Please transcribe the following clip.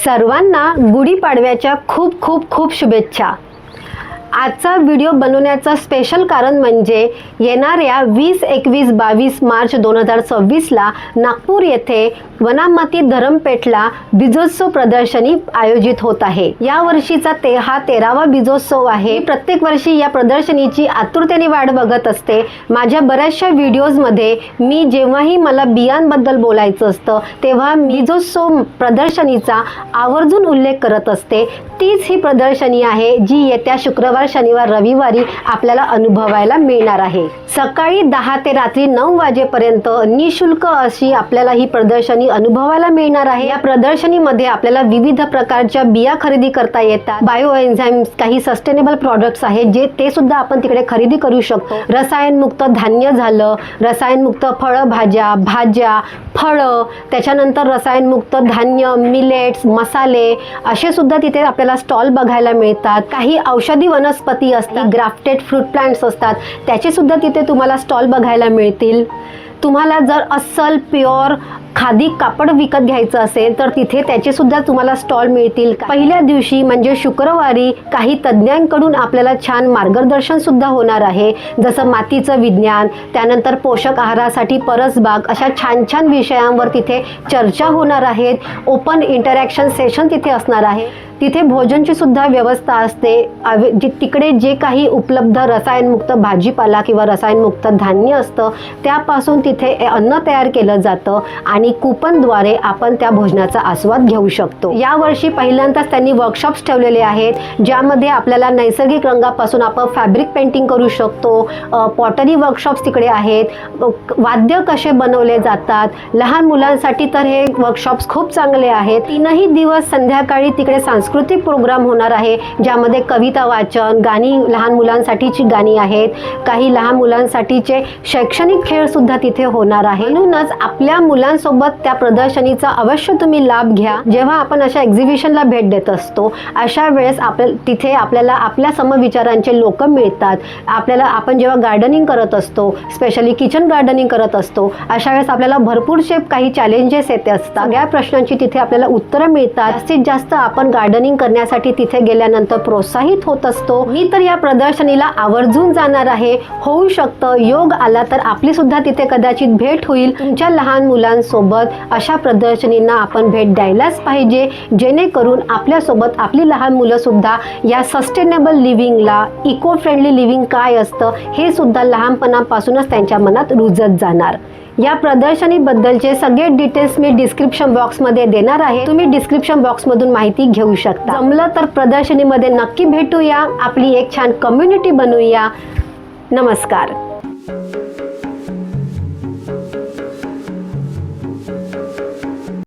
सर्वांना गुढीपाडव्याच्या खूप खूप खूप शुभेच्छा। आजचा व्हिडिओ बनवण्याचं स्पेशल कारण म्हणजे येणाऱ्या 20, 21, 22 मार्च 2026ला नागपूर येथे वनामती धरमपेठला बीजोत्सव प्रदर्शनी आयोजित होत आहे। या वर्षीचा हा 13वा बीजोत्सव आहे। प्रत्येक वर्षी या प्रदर्शनीची आतुरतेने वाट बघत असते। माझ्या बऱ्याचशा व्हिडिओजमध्ये मी जेव्हाही मला बियांबद्दल बोलायचं असतं तेव्हा बीजोत्सव प्रदर्शनीचा आवर्जून उल्लेख करत असते। तीच ही प्रदर्शनी आहे जी येत्या शुक्रवार, शनिवार, रविवारी आपल्याला अनुभवायला मिळणार आहे। सकाळी 10 ते रात्री 9 वाजेपर्यंत निशुल्क अशी आपल्याला ही प्रदर्शनी अनुभवायला मिळणार आहे। या प्रदर्शनीमध्ये आपल्याला विविध प्रकारच्या बिया खरेदी करता येतात। बायो एन्झाइम्स, काही सस्टेनेबल प्रॉडक्ट्स आहेत जे ते सुद्धा आपण तिकडे खरेदी करू शकतो। रसायनमुक्त धान्य झालं, रसायनमुक्त फळभाज्या, भाज्या, फळं, त्याच्यानंतर रसायनमुक्त धान्य, मिलेट्स, मसाले असे सुद्धा तिथे आपल्याला स्टॉल बघायला मिळतात। काही औषधी वनस्पती असतात, ग्राफ्टेड फ्रूट प्लांट्स असतात, त्याचे सुद्धा तिथे तुम्हाला स्टॉल बघायला मिळतील। तुम्हाला जर अस्सल प्युअर खादी कापड विकत घ्यायचं असेल तर तिथे त्याचे सुद्धा तुम्हाला स्टॉल मिळतील। पहिल्या दिवशी म्हणजे शुक्रवारी काही तज्ञांकडून आपल्याला छान मार्गदर्शन सुद्धा होणार आहे, जसं मातीचं विज्ञान, त्यानंतर पोषक आहारासाठी परसबाग, अशा छान छान विषयांवर तिथे चर्चा होणार आहेत। ओपन इंटरॅक्शन सेशन तिथे असणार आहे। तिथे भोजनची सुद्धा व्यवस्था असते। तिकडे जे काही उपलब्ध रसायनमुक्त भाजीपाला किंवा रसायनमुक्त धान्य असतं त्यापासून तिथे अन्न तयार केलं जातं आणि कूपनद्वारे आपण त्या भोजनाचा आस्वाद घेऊ शकतो। यावर्षी पहिल्यांदाच त्यांनी वर्कशॉप्स ठेवलेले आहेत ज्यामध्ये आपल्याला नैसर्गिक रंगापासून आपण फॅब्रिक पेंटिंग करू शकतो। पॉटरी वर्कशॉप्स तिकडे आहेत। वाद्य कसे बनवले जातात, लहान मुलांसाठी तर हे वर्कशॉप्स खूप चांगले आहेत। 3ही दिवस संध्याकाळी तिकडे सांस्कृतिक प्रोग्राम होणार आहे ज्यामध्ये कविता वाचन, गाणी, लहान मुलांसाठीची गाणी आहेत, काही लहान मुलांसाठीचे शैक्षणिक खेळ सुद्धा तिथे होणार आहे। म्हणूनच आपल्या मुलांसोबत त्या प्रदर्शनीचा अवश्य तुम्ही लाभ घ्या। जेव्हा आपण अशा एक्झिबिशनला भेट देत असतो अशा वेळेस तिथे आपल्याला आपल्या समविचारांचे लोक मिळतात। आपण जेव्हा गार्डनिंग करत असतो, स्पेशली किचन गार्डनिंग करत असतो, अशा वेळेस आपल्याला भरपूरशे काही चॅलेंजेस येत असतात। सगळ्या प्रश्नांची तिथे आपल्याला उत्तरं मिळतात। जास्तीत जास्त आपण गार्डनिंग करण्यासाठी तिथे गेल्यानंतर प्रोत्साहित होत असतो। मी तर या प्रदर्शनीला आवर्जून जाणार आहे। होऊ शकतं योग आला तर आपली सुद्धा तिथे कदाचित भेट होईल। तुमच्या लहान मुलांसोबत अशा प्रदर्शनींना आपण भेट द्यायलाच पाहिजे, जेणेकरून आपल्यासोबत आपली लहान मुलं सुद्धा या सस्टेनेबल लिव्हिंगला, इको फ्रेंडली लिव्हिंग काय असतं हे सुद्धा लहानपणापासूनच त्यांच्या मनात रुजत जाणार। या प्रदर्शनीबद्दलचे सगळे डिटेल्स मी डिस्क्रिप्शन बॉक्समध्ये देणार आहे। तुम्ही डिस्क्रिप्शन बॉक्समधून माहिती घेऊ शकता। जमलं तर प्रदर्शनीमध्ये नक्की भेटूया, आपली एक छान कम्युनिटी बनवूया। नमस्कार।